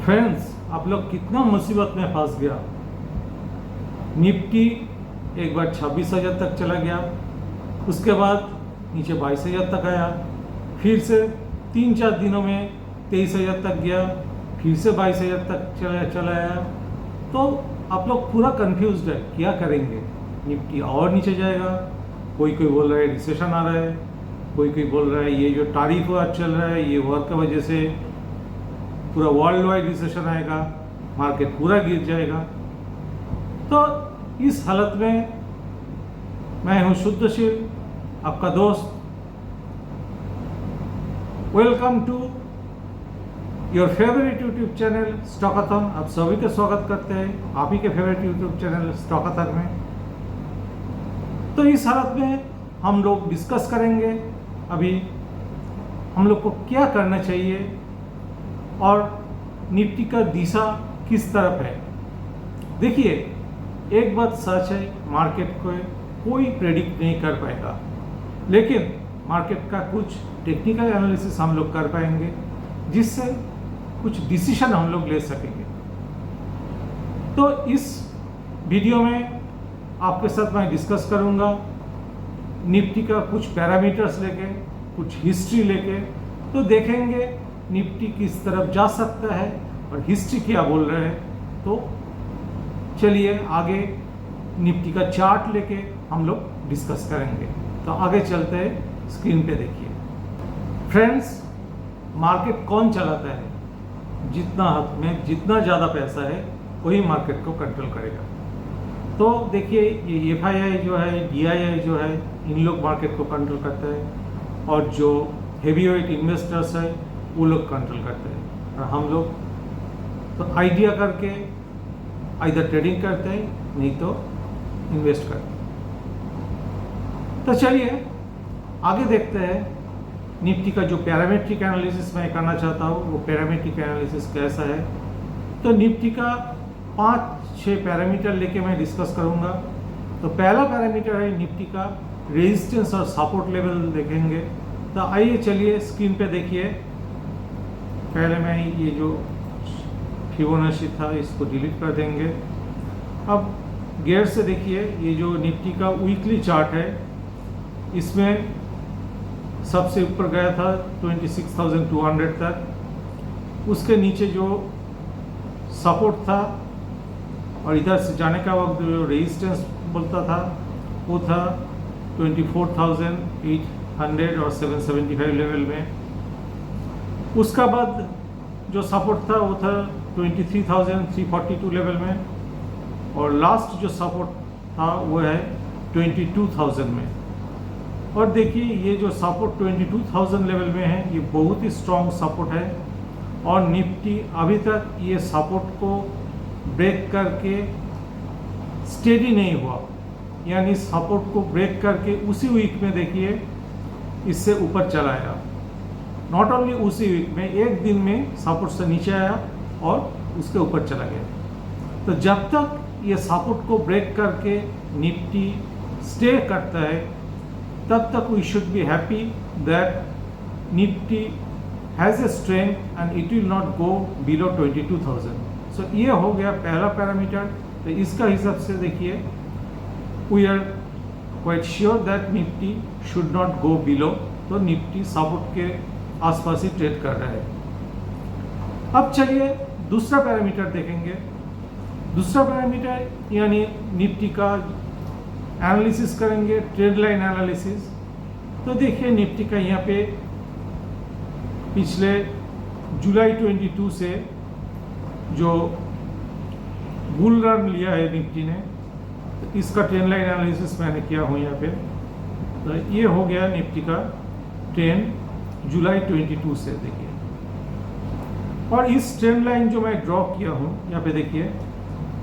Friends, आप लोग कितना मुसीबत में फंस गया। निफ्टी एक बार 26,000 तक चला गया, उसके बाद नीचे 22,000 तक आया, फिर से 3-4 दिनों में 23,000 तक गया, फिर से 22,000 तक चला आया। तो आप लोग पूरा कंफ्यूज्ड है, क्या करेंगे। निफ्टी और नीचे जाएगा, कोई बोल रहा है रिसेशन आ रहा है, कोई बोल रहा है ये जो तारीफ वार चल रहा है ये वॉर की वजह से पूरा वर्ल्ड वाइड रिसेशन आएगा, मार्केट पूरा गिर जाएगा। तो इस हालत में मैं हूं शुद्धशील, आपका दोस्त। Welcome to your favourite YouTube channel Stockathon. आप सभी का स्वागत करते हैं आप ही के फेवरेट यूट्यूब चैनल स्टॉकाथन में। तो इस हालत में हम लोग डिस्कस करेंगे अभी हम लोग को क्या करना चाहिए और निफ्टी का दिशा किस तरफ है। देखिए, एक बात सच है, मार्केट को कोई प्रेडिक्ट नहीं कर पाएगा, लेकिन मार्केट का कुछ टेक्निकल एनालिसिस हम लोग कर पाएंगे जिससे कुछ डिसीजन हम लोग ले सकेंगे। तो इस वीडियो में आपके साथ मैं डिस्कस करूंगा निफ्टी का कुछ पैरामीटर्स लेके, कुछ हिस्ट्री लेके। तो देखेंगे निफ्टी किस तरफ जा सकता है और हिस्ट्री क्या बोल रहे हैं। तो चलिए आगे निफ्टी का चार्ट लेके हम लोग डिस्कस करेंगे। तो आगे चलते हैं, स्क्रीन पे देखिए। फ्रेंड्स, मार्केट कौन चलाता है? जितना हाथ में जितना ज़्यादा पैसा है वही मार्केट को कंट्रोल करेगा। तो देखिए, ये FII जो है, DII जो है, इन लोग मार्केट को कंट्रोल करते हैं और जो हेवी वेट इन्वेस्टर्स है वो लोग कंट्रोल करते हैं। और हम लोग तो आइडिया करके इधर ट्रेडिंग करते हैं, नहीं तो इन्वेस्ट करते हैं। तो चलिए आगे देखते हैं निफ्टी का जो पैरामीट्रिक एनालिसिस मैं करना चाहता हूँ वो पैरामीट्रिक एनालिसिस कैसा है। तो निफ्टी का 5-6 पैरामीटर लेके मैं डिस्कस करूँगा। तो पहला पैरामीटर है निफ्टी का रेजिस्टेंस और सपोर्ट लेवल देखेंगे। तो आइए चलिए स्क्रीन पे देखिए। पहले मैं ये जो फिबोनाची था इसको डिलीट कर देंगे। अब गैर से देखिए, ये जो निफ्टी का वीकली चार्ट है इसमें सबसे ऊपर गया था 26,200 तक, उसके नीचे जो सपोर्ट था और इधर से जाने का वक्त जो रेजिस्टेंस बोलता था वो था 24,800 और 775 लेवल में। उसका बाद जो सपोर्ट था वो था 23,342 लेवल में और लास्ट जो सपोर्ट था वो है 22,000 में। और देखिए, ये जो सपोर्ट 22,000 लेवल में है ये बहुत ही स्ट्रॉन्ग सपोर्ट है और निफ्टी अभी तक ये सपोर्ट को ब्रेक करके स्टेडी नहीं हुआ, यानी सपोर्ट को ब्रेक करके उसी वीक में देखिए इससे ऊपर चला आया। नॉट ओनली उसी वीक में, एक दिन में सपोर्ट से नीचे आया और उसके ऊपर चला गया। तो जब तक ये सपोर्ट को ब्रेक करके निफ्टी स्टे करता है तब तक we should be happy that Nifty has a strength and it will not go below 22,000। So ये हो गया पहला पैरामीटर। तो इसका हिसाब से देखिए, we are quite sure that Nifty should not go below. तो निफ्टी सपोर्ट के आसपास ही ट्रेड कर रहा है। अब चलिए दूसरा पैरामीटर देखेंगे। दूसरा पैरामीटर यानी निफ्टी का एनालिसिस करेंगे, ट्रेंड लाइन एनालिसिस। तो देखिए निफ्टी का यहाँ पे पिछले जुलाई 22 से जो बुल रन लिया है निफ्टी ने, तो इसका ट्रेंड लाइन एनालिसिस मैंने किया हूँ यहाँ पे। तो ये हो गया निफ्टी का ट्रेंड जुलाई 22 से देखिए। और इस ट्रेंड लाइन जो मैं ड्रॉ किया हूँ यहाँ पे देखिए,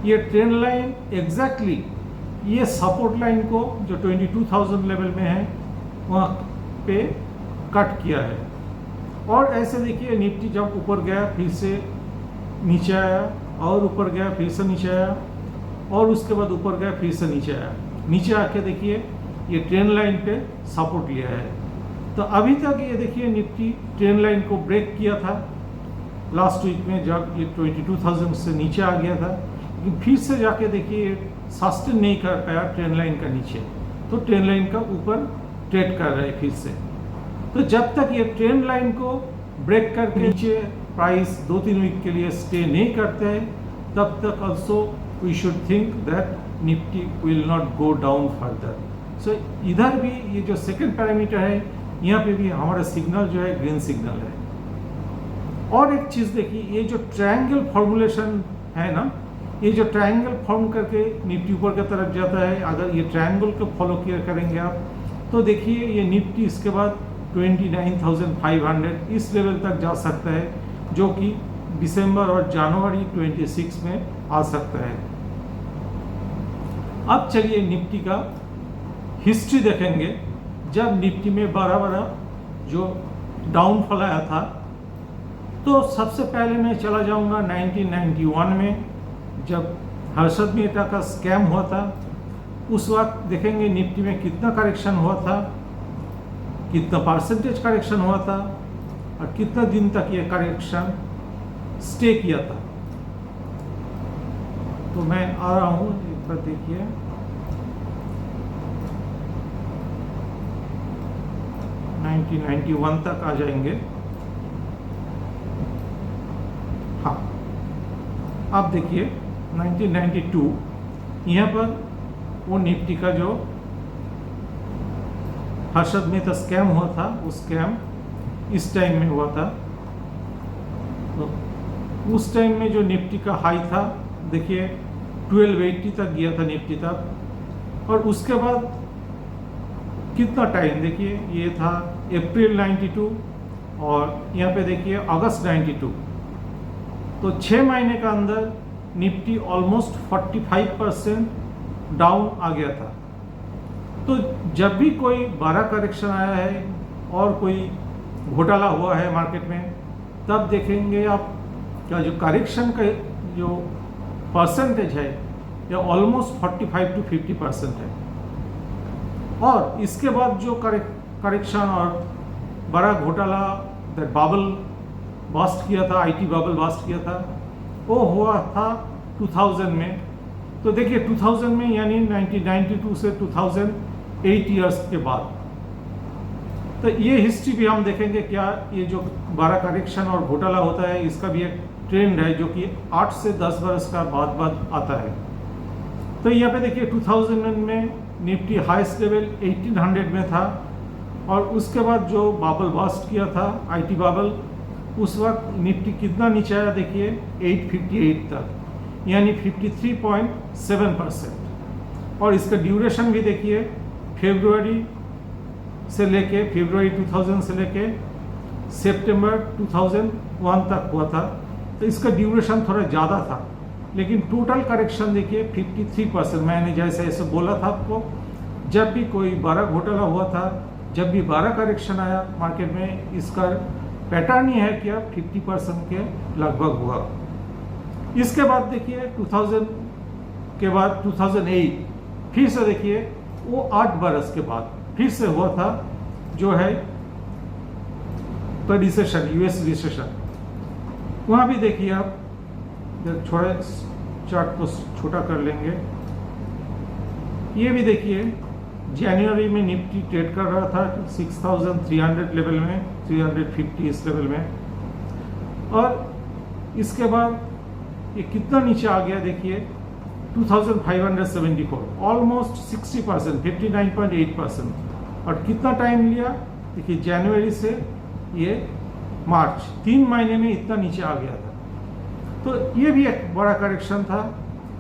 ये ट्रेंड लाइन एग्जैक्टली ये सपोर्ट लाइन को जो 22,000 लेवल में है वहाँ पे कट किया है। और ऐसे देखिए निफ्टी जब ऊपर गया फिर से नीचे आया और ऊपर गया फिर से नीचे आया और उसके बाद ऊपर गया फिर से नीचे आया। नीचे आके देखिए ये ट्रेंड लाइन पे सपोर्ट लिया है। तो अभी तक ये देखिए निफ्टी ट्रेंड लाइन को ब्रेक किया था लास्ट वीक में जब ये 22,000 से नीचे आ गया था, लेकिन फिर से जाके देखिए सस्टेन नहीं कर पाया ट्रेंड लाइन का नीचे, तो ट्रेंड लाइन का ऊपर ट्रेड कर रहे फिर से। तो जब तक ये ट्रेंड लाइन को ब्रेक करके नीचे प्राइस 2-3 वीक के लिए स्टे नहीं करते हैं, तब तक also we should think that Nifty will not go down further. So इधर भी ये जो सेकंड पैरामीटर है, यहाँ पे भी हमारा सिग्नल जो है ग्रीन सिग्नल है। और एक चीज़ देखिए, ये जो ट्रायंगल फॉर्मुलेशन है ना, ये जो ट्रायंगल फॉर्म करके निफ्टी ऊपर की तरफ जाता है, अगर ये ट्रायंगल को फॉलो किया करेंगे आप, तो देखिए ये निफ्टी इसके बाद 29,500 इस लेवल तक जा सकता है, जो कि दिसंबर और जनवरी 26 में आ सकता है। अब चलिए निफ्टी का हिस्ट्री देखेंगे। जब निफ्टी में बड़ा जो डाउनफॉल आया था, तो सबसे पहले मैं चला जाऊंगा 1991 में, जब हर्षद मेहता का स्कैम हुआ था। उस वक्त देखेंगे निफ्टी में कितना करेक्शन हुआ था, कितना परसेंटेज करेक्शन हुआ था, और कितना दिन तक ये करेक्शन स्टे किया था। तो मैं आ रहा हूँ, एक बार देखिए, (1991) तक आ जाएंगे। हाँ, आप देखिए 1992 यहाँ पर वो निफ्टी का जो हर्षद मेहता स्कैम हुआ था, वो स्कैम इस टाइम में हुआ था। तो उस टाइम में जो निफ्टी का हाई था, देखिए 1280 तक गया था निफ्टी तक। और उसके बाद कितना टाइम देखिए, ये था अप्रैल 92 और यहाँ पे देखिए अगस्त 92। तो 6 महीने का अंदर निफ्टी ऑलमोस्ट 45% डाउन आ गया था। तो जब भी कोई बड़ा करेक्शन आया है और कोई घोटाला हुआ है मार्केट में, तब देखेंगे आप क्या जो करेक्शन का जो परसेंटेज है, ये ऑलमोस्ट 45 to 50% है। और इसके बाद जो करेक्शन और बड़ा घोटाला, बबल बस्ट किया था, आईटी बबल बस्ट किया था, वो हुआ था 2000 में। तो देखिए 2000 में, यानी 1992 से 2008 ईयर्स के बाद। तो ये हिस्ट्री भी हम देखेंगे, क्या ये जो बड़ा करेक्शन और घोटाला होता है, इसका भी एक ट्रेंड है जो कि 8 से 10 वर्ष का बाद आता है। तो यहाँ पे देखिए 2000 में निफ्टी हाईएस्ट लेवल 1800 में था, और उसके बाद जो बबल बस्ट किया था, आईटी बबल, उस वक्त निफ्टी कितना नीचे आया देखिए 858 तक, यानी 53.7%। और इसका ड्यूरेशन भी देखिए फरवरी 2000 से लेके सितंबर 2001 तक हुआ था। तो इसका ड्यूरेशन थोड़ा ज़्यादा था, लेकिन टोटल करेक्शन देखिए 53%। मैंने जैसे ऐसे बोला था आपको, जब भी कोई बड़ा घोटाला हुआ था, जब भी बड़ा करेक्शन आया मार्केट में, इसका पैटर्न ही है कि अब 50% के लगभग हुआ। इसके बाद देखिए 2000 के बाद 2008 फिर से देखिए वो 8 बरस के बाद फिर से हुआ था, जो है रिसेशन, यूएस रिसेशन। वहाँ भी देखिए आप, थोड़ा चार्ट को छोटा कर लेंगे, ये भी देखिए जनवरी में निफ्टी ट्रेड कर रहा था 6300 लेवल में, 350 इस लेवल में। और इसके बाद ये कितना नीचे आ गया देखिए 2574, ऑलमोस्ट 60%, 59.8%। और कितना टाइम लिया देखिए, जनवरी से ये मार्च, 3 महीने में इतना नीचे आ गया था। तो ये भी एक बड़ा करेक्शन था।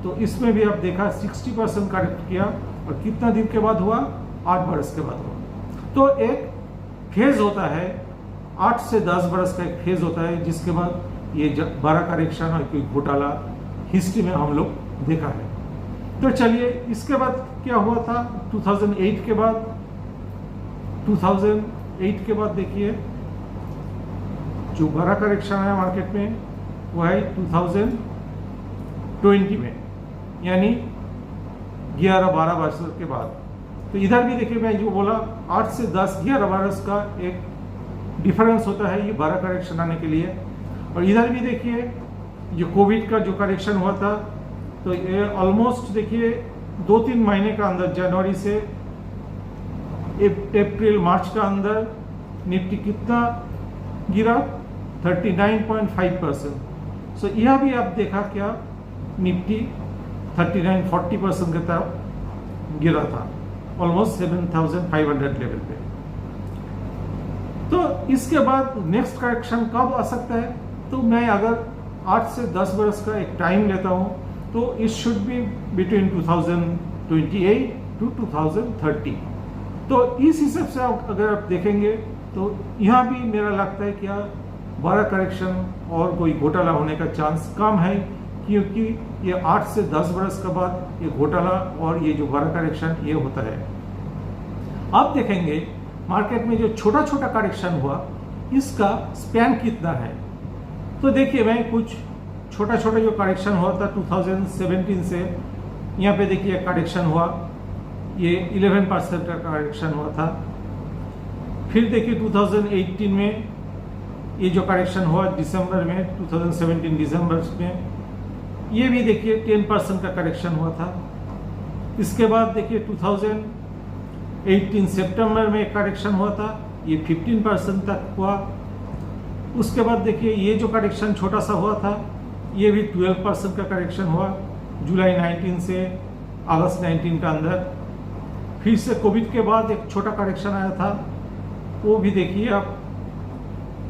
तो इसमें भी आप देखा 60% करेक्ट किया, और कितना दिन के बाद हुआ, 8 बरस के बाद हुआ। तो एक फेज होता है, 8 से 10 बरस का एक फेज होता है, जिसके बाद ये बड़ा करेक्शन और कोई घोटाला हिस्ट्री में हम लोग देखा है। तो चलिए इसके बाद क्या हुआ था 2008 के बाद। 2008 के बाद देखिए जो बड़ा करेक्शन आया मार्केट में, वो है 2020 में, यानी 11-12 वर्ष के बाद। तो इधर भी देखिए, मैं जो बोला 8 से 10-11 वर्ष का एक डिफरेंस होता है ये बड़ा करेक्शन आने के लिए। और इधर भी देखिए जो कोविड का जो करेक्शन हुआ था, तो ये ऑलमोस्ट देखिए 2-3 महीने का अंदर, जनवरी से अप्रैल मार्च का अंदर निफ्टी कितना गिरा, 39.5%। सो यह भी आप देखा क्या, निफ्टी 39-40% की तरफ गिरा था, ऑलमोस्ट 7,500 लेवल पे। तो इसके बाद नेक्स्ट करेक्शन कब आ सकता है, तो मैं अगर 8 से 10 वर्ष का एक टाइम लेता हूं, तो it should be between 2028 to 2030। तो इस हिसाब से अगर आप देखेंगे तो यहाँ भी मेरा लगता है क्या बड़ा करेक्शन और कोई घोटाला होने का चांस कम है, क्योंकि ये 8 से 10 वर्ष के बाद ये घोटाला और ये जो बड़ा करेक्शन ये होता है। अब देखेंगे मार्केट में जो छोटा छोटा करेक्शन हुआ इसका स्पैन कितना है। तो देखिए मैं कुछ छोटा छोटा जो करेक्शन हुआ था 2017 से, यहाँ पे देखिए करेक्शन हुआ, ये 11% का करेक्शन हुआ था। फिर देखिए 2018 में ये जो करेक्शन हुआ दिसंबर में, 2017 दिसंबर में, ये भी देखिए 10% का करेक्शन हुआ था। इसके बाद देखिए 2018 सितंबर में एक करेक्शन हुआ था, ये 15% तक हुआ। उसके बाद देखिए ये जो करेक्शन छोटा सा हुआ था, ये भी 12% का करेक्शन हुआ जुलाई 19 से अगस्त 19 का अंदर। फिर से कोविड के बाद एक छोटा करेक्शन आया था, वो भी देखिए आप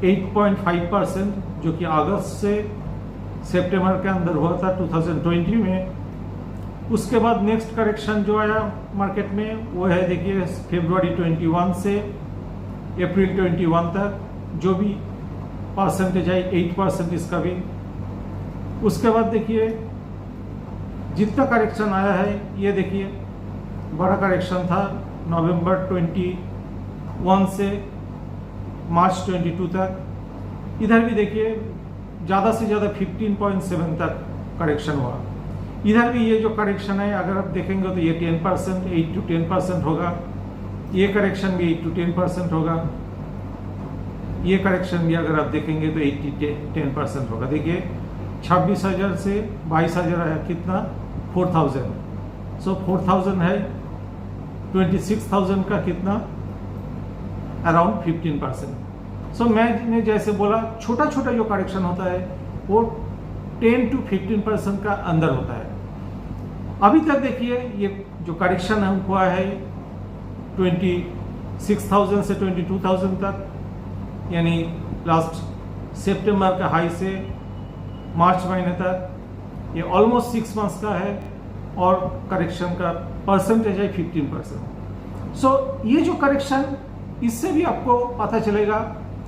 8.5%, जो कि अगस्त से सितंबर के अंदर हुआ था 2020 में। उसके बाद नेक्स्ट करेक्शन जो आया मार्केट में वो है देखिए फरवरी 21 से अप्रैल 21 तक, जो भी परसेंटेज है 8% इसका भी। उसके बाद देखिए जितना करेक्शन आया है, ये देखिए बड़ा करेक्शन था नवंबर 21 से मार्च 22 तक। इधर भी देखिए ज़्यादा से ज़्यादा 15.7 तक करेक्शन हुआ। इधर भी ये जो करेक्शन है अगर आप देखेंगे तो ये 10%, 8 to 10% होगा। ये करेक्शन भी 8 to 10% होगा। ये करेक्शन भी अगर आप देखेंगे तो 8 to 10% होगा। देखिए 26,000 से 22,000 आया, कितना 4,000। सो 4,000 है, 26,000 का कितना अराउंड 15%। सो मैंने जैसे बोला छोटा छोटा जो करेक्शन होता है वो 10 to 15% का अंदर होता है। अभी तक देखिए ये जो करेक्शन हुआ है 26,000 से 22,000 तक, यानी लास्ट सितंबर का हाई से मार्च महीने तक, ये ऑलमोस्ट 6 मंथ्स का है और करेक्शन का परसेंटेज है 15%। सो ये जो करेक्शन, इससे भी आपको पता चलेगा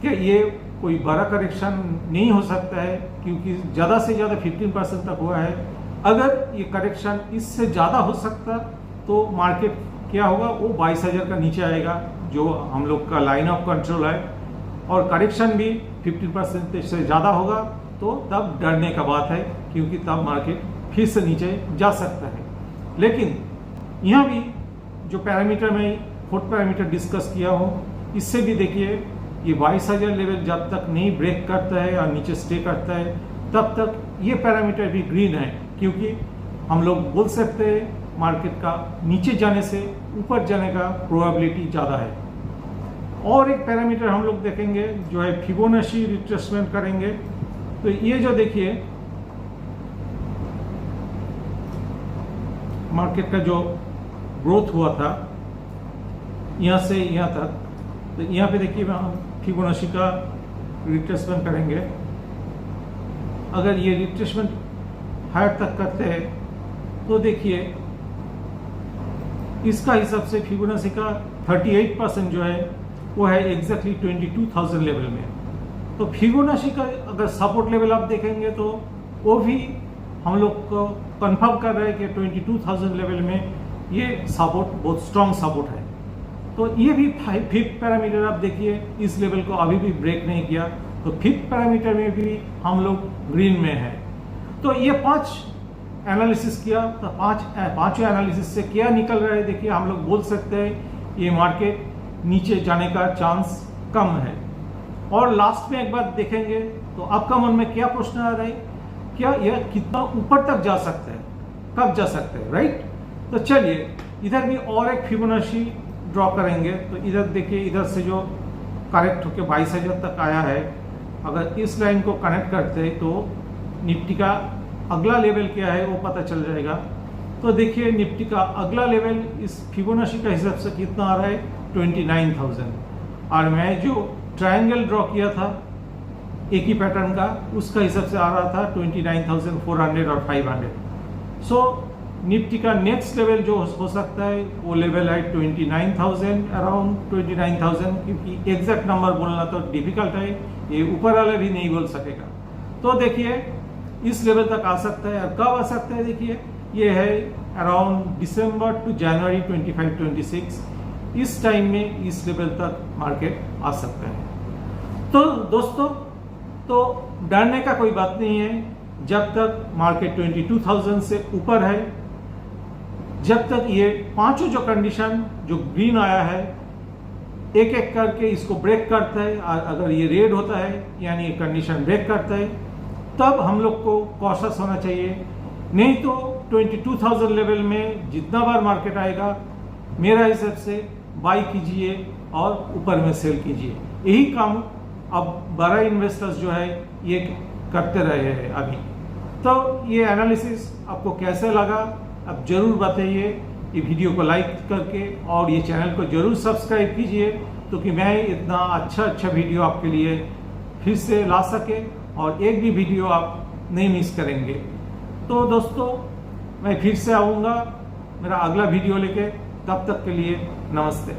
कि ये कोई बड़ा करेक्शन नहीं हो सकता है, क्योंकि ज़्यादा से ज़्यादा 15% तक हुआ है। अगर ये करेक्शन इससे ज़्यादा हो सकता तो मार्केट क्या होगा, वो 22,000 का नीचे आएगा, जो हम लोग का लाइन ऑफ कंट्रोल है। और करेक्शन भी 15% से ज़्यादा होगा तो तब डरने का बात है, क्योंकि तब मार्केट फिर से नीचे जा सकता है। लेकिन यहाँ भी जो पैरामीटर में 4 पैरामीटर डिस्कस किया हूँ, इससे भी देखिए ये 22,000 लेवल जब तक नहीं ब्रेक करता है और नीचे स्टे करता है तब तक ये पैरामीटर भी ग्रीन है, क्योंकि हम लोग बोल सकते हैं मार्केट का नीचे जाने से ऊपर जाने का प्रोबेबिलिटी ज़्यादा है। और एक पैरामीटर हम लोग देखेंगे जो है फिबोनाची रिट्रेसमेंट करेंगे। तो ये जो देखिए मार्केट का जो ग्रोथ हुआ था यहाँ से यहाँ तक, तो यहाँ पे देखिए हम फिबोनाची का रिट्रेसमेंट करेंगे। अगर ये रिट्रेसमेंट हायर तक करते हैं तो देखिए इसका हिसाब से फिबोनाची का 38% जो है वो है एग्जैक्टली 22,000 लेवल में। तो फिबोनाची का अगर सपोर्ट लेवल आप देखेंगे तो वो भी हम लोग को कंफर्म कर रहे हैं कि 22,000 लेवल में ये सपोर्ट बहुत स्ट्रॉन्ग सपोर्ट है। तो ये भी 5th पैरामीटर आप देखिए इस लेवल को अभी भी ब्रेक नहीं किया, तो 5th पैरामीटर में भी हम लोग ग्रीन में है। तो ये 5 एनालिसिस किया, तो पांचों एनालिसिस से क्या निकल रहा है, देखिए हम लोग बोल सकते हैं ये मार्केट नीचे जाने का चांस कम है। और लास्ट में एक बात देखेंगे तो आपका मन में क्या प्रश्न आ रहा है, क्या यह कितना ऊपर तक जा सकता है, कब जा सकता है, राइट? तो चलिए इधर भी और एक फिबोनाची ड्रॉ करेंगे। तो इधर देखिए, इधर से जो करेक्ट होकर 22,000 तक आया है, अगर इस लाइन को कनेक्ट करते हैं तो निफ्टी का अगला लेवल क्या है वो पता चल जाएगा। तो देखिए निफ्टी का अगला लेवल इस फिबोनाची का हिसाब से कितना आ रहा है, 29,000। और मैं जो ट्रायंगल ड्रॉ किया था एक ही पैटर्न का, उसका हिसाब से आ रहा था 29,400 और 500। सो निफ्टी का नेक्स्ट लेवल जो हो सकता है वो लेवल है 29,000, अराउंड 29,000, क्योंकि एग्जैक्ट नंबर बोलना तो डिफिकल्ट है, ये ऊपर वाले भी नहीं बोल सकेगा। तो देखिए इस लेवल तक आ सकता है। और कब आ सकता है, देखिए ये है अराउंड दिसंबर टू जनवरी 25-26, इस टाइम में इस लेवल तक मार्केट आ सकता है। तो दोस्तों, तो डरने का कोई बात नहीं है। जब तक मार्केट 22,000 से ऊपर है, जब तक ये पांचों जो कंडीशन जो ग्रीन आया है एक एक करके इसको ब्रेक करता है, और अगर ये रेड होता है यानी ये कंडीशन ब्रेक करता है, तब हम लोग को कॉशियस होना चाहिए। नहीं तो 22,000 लेवल में जितना बार मार्केट आएगा, मेरा हिसाब से बाई कीजिए और ऊपर में सेल कीजिए। यही काम अब बड़ा इन्वेस्टर्स जो है ये करते रहे हैं अभी। तो ये एनालिसिस आपको कैसे लगा अब जरूर बताइए, ये वीडियो को लाइक करके, और ये चैनल को जरूर सब्सक्राइब कीजिए, तो कि मैं इतना अच्छा वीडियो आपके लिए फिर से ला सके और एक भी वीडियो आप नहीं मिस करेंगे। तो दोस्तों, मैं फिर से आऊँगा मेरा अगला वीडियो लेके, तब तक के लिए नमस्ते।